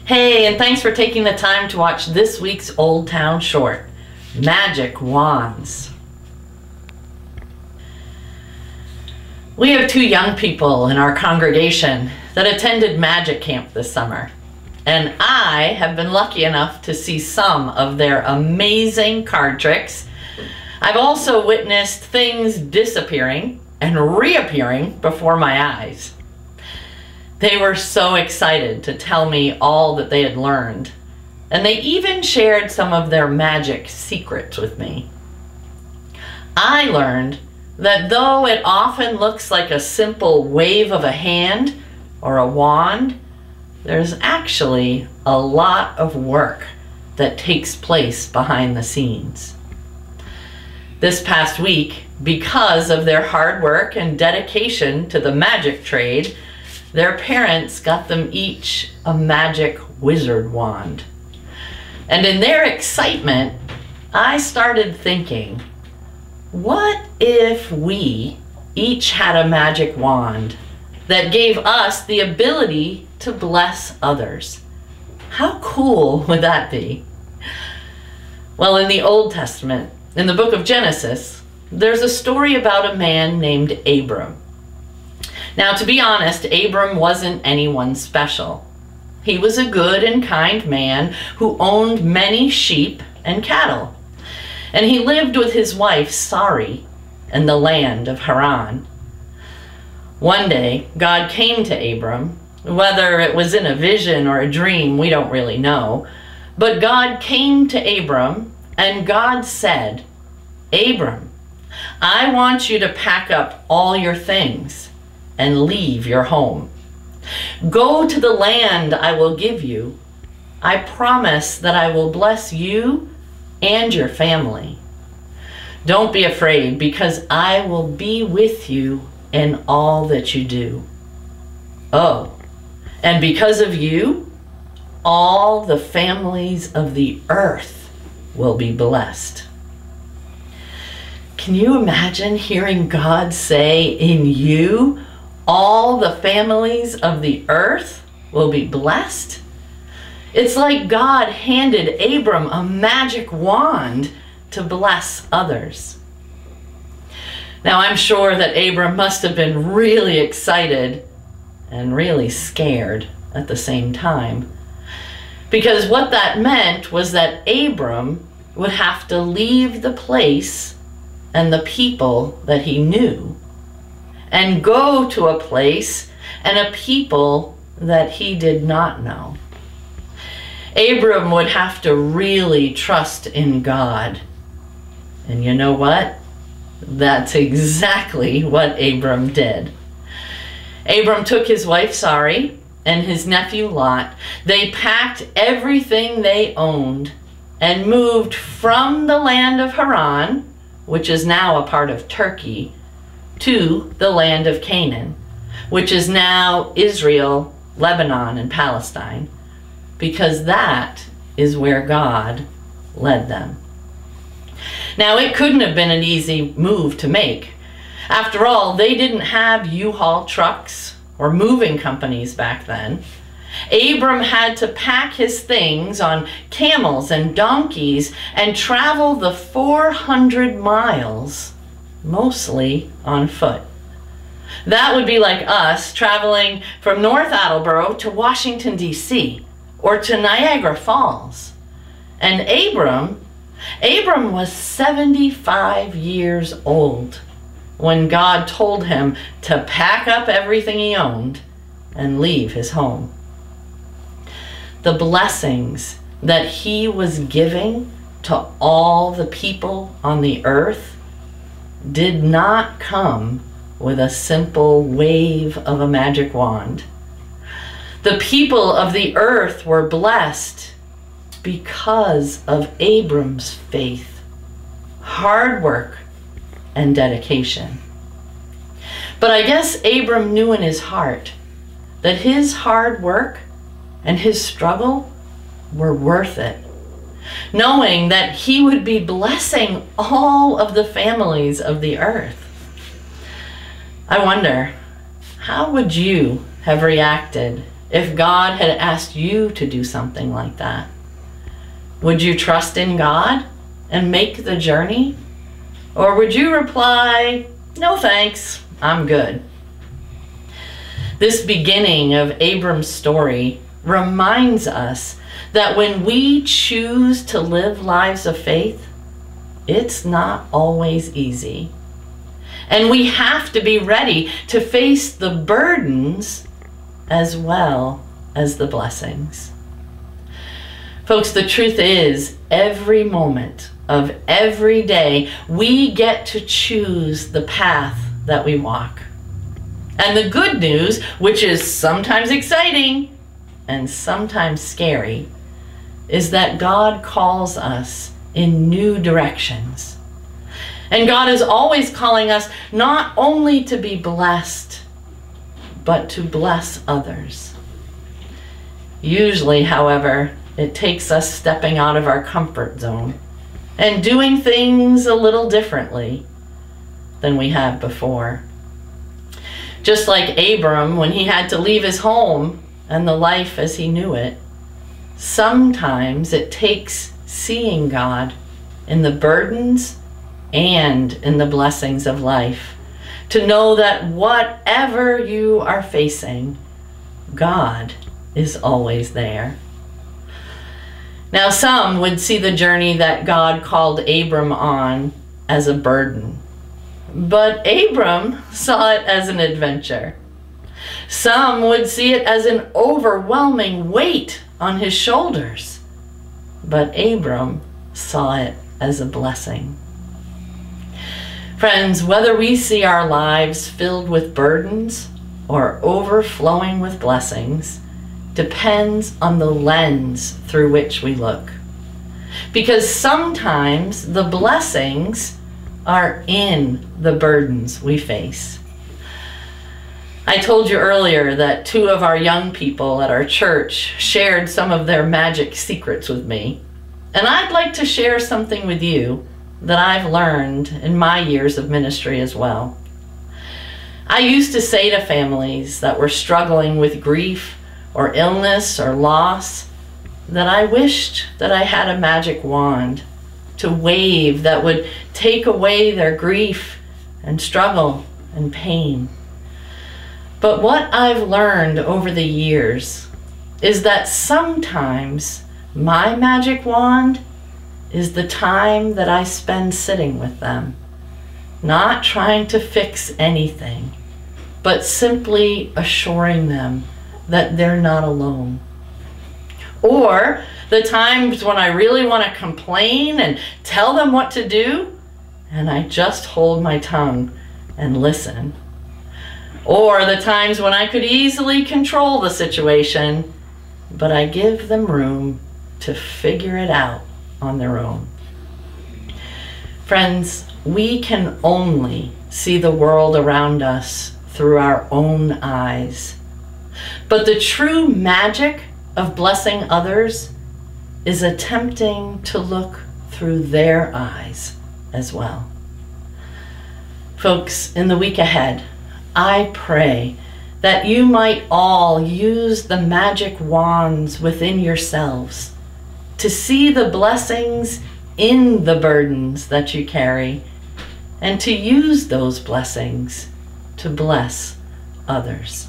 Hey, and thanks for taking the time to watch this week's Oldtown short, Magic Wands. We have two young people in our congregation that attended magic camp this summer, and I have been lucky enough to see some of their amazing card tricks. I've also witnessed things disappearing and reappearing before my eyes. They were so excited to tell me all that they had learned, and they even shared some of their magic secrets with me. I learned that though it often looks like a simple wave of a hand or a wand, there's actually a lot of work that takes place behind the scenes. This past week, because of their hard work and dedication to the magic trade, their parents got them each a magic wizard wand. And in their excitement, I started thinking, what if we each had a magic wand that gave us the ability to bless others? How cool would that be? Well, in the Old Testament, in the book of Genesis, there's a story about a man named Abram. Now, to be honest, Abram wasn't anyone special. He was a good and kind man who owned many sheep and cattle. And he lived with his wife, Sarai, in the land of Haran. One day, God came to Abram. Whether it was in a vision or a dream, we don't really know. But God came to Abram, and God said, Abram, I want you to pack up all your things and leave your home. Go to the land I will give you. I promise that I will bless you and your family. Don't be afraid, because I will be with you in all that you do. Oh, and because of you, all the families of the earth will be blessed. Can you imagine hearing God say, in you, all the families of the earth will be blessed? It's like God handed Abram a magic wand to bless others. Now, I'm sure that Abram must have been really excited and really scared at the same time, because what that meant was that Abram would have to leave the place and the people that he knew and go to a place and a people that he did not know. Abram would have to really trust in God. And you know what? That's exactly what Abram did. Abram took his wife Sarai and his nephew Lot. They packed everything they owned and moved from the land of Haran, which is now a part of Turkey, to the land of Canaan, which is now Israel, Lebanon, and Palestine, because that is where God led them. Now, it couldn't have been an easy move to make. After all, they didn't have U-Haul trucks or moving companies back then. Abram had to pack his things on camels and donkeys and travel the 400 miles, mostly on foot. That would be like us traveling from North Attleboro to Washington, D.C., or to Niagara Falls. And Abram was 75 years old when God told him to pack up everything he owned and leave his home. The blessings that he was giving to all the people on the earth did not come with a simple wave of a magic wand. The people of the earth were blessed because of Abram's faith, hard work, and dedication. But I guess Abram knew in his heart that his hard work and his struggle were worth it, knowing that he would be blessing all of the families of the earth. I wonder, how would you have reacted if God had asked you to do something like that? Would you trust in God and make the journey? Or would you reply, "No thanks, I'm good"? This beginning of Abram's story reminds us that when we choose to live lives of faith, it's not always easy. And we have to be ready to face the burdens as well as the blessings. Folks, the truth is, every moment of every day, we get to choose the path that we walk. And the good news, which is sometimes exciting and sometimes scary, is that God calls us in new directions. And God is always calling us not only to be blessed, but to bless others. Usually, however, it takes us stepping out of our comfort zone and doing things a little differently than we have before. Just like Abram, when he had to leave his home and the life as he knew it, sometimes it takes seeing God in the burdens and in the blessings of life to know that whatever you are facing, God is always there. Now, some would see the journey that God called Abram on as a burden, but Abram saw it as an adventure. Some would see it as an overwhelming weight on his shoulders, but Abram saw it as a blessing. Friends, whether we see our lives filled with burdens or overflowing with blessings depends on the lens through which we look. Because sometimes the blessings are in the burdens we face. I told you earlier that 2 of our young people at our church shared some of their magic secrets with me. And I'd like to share something with you that I've learned in my years of ministry as well. I used to say to families that were struggling with grief or illness or loss that I wished that I had a magic wand to wave that would take away their grief and struggle and pain. But what I've learned over the years is that sometimes my magic wand is the time that I spend sitting with them, not trying to fix anything, but simply assuring them that they're not alone. Or the times when I really want to complain and tell them what to do, and I just hold my tongue and listen. Or the times when I could easily control the situation, but I give them room to figure it out on their own. Friends, we can only see the world around us through our own eyes. But the true magic of blessing others is attempting to look through their eyes as well. Folks, in the week ahead, I pray that you might all use the magic wands within yourselves to see the blessings in the burdens that you carry and to use those blessings to bless others.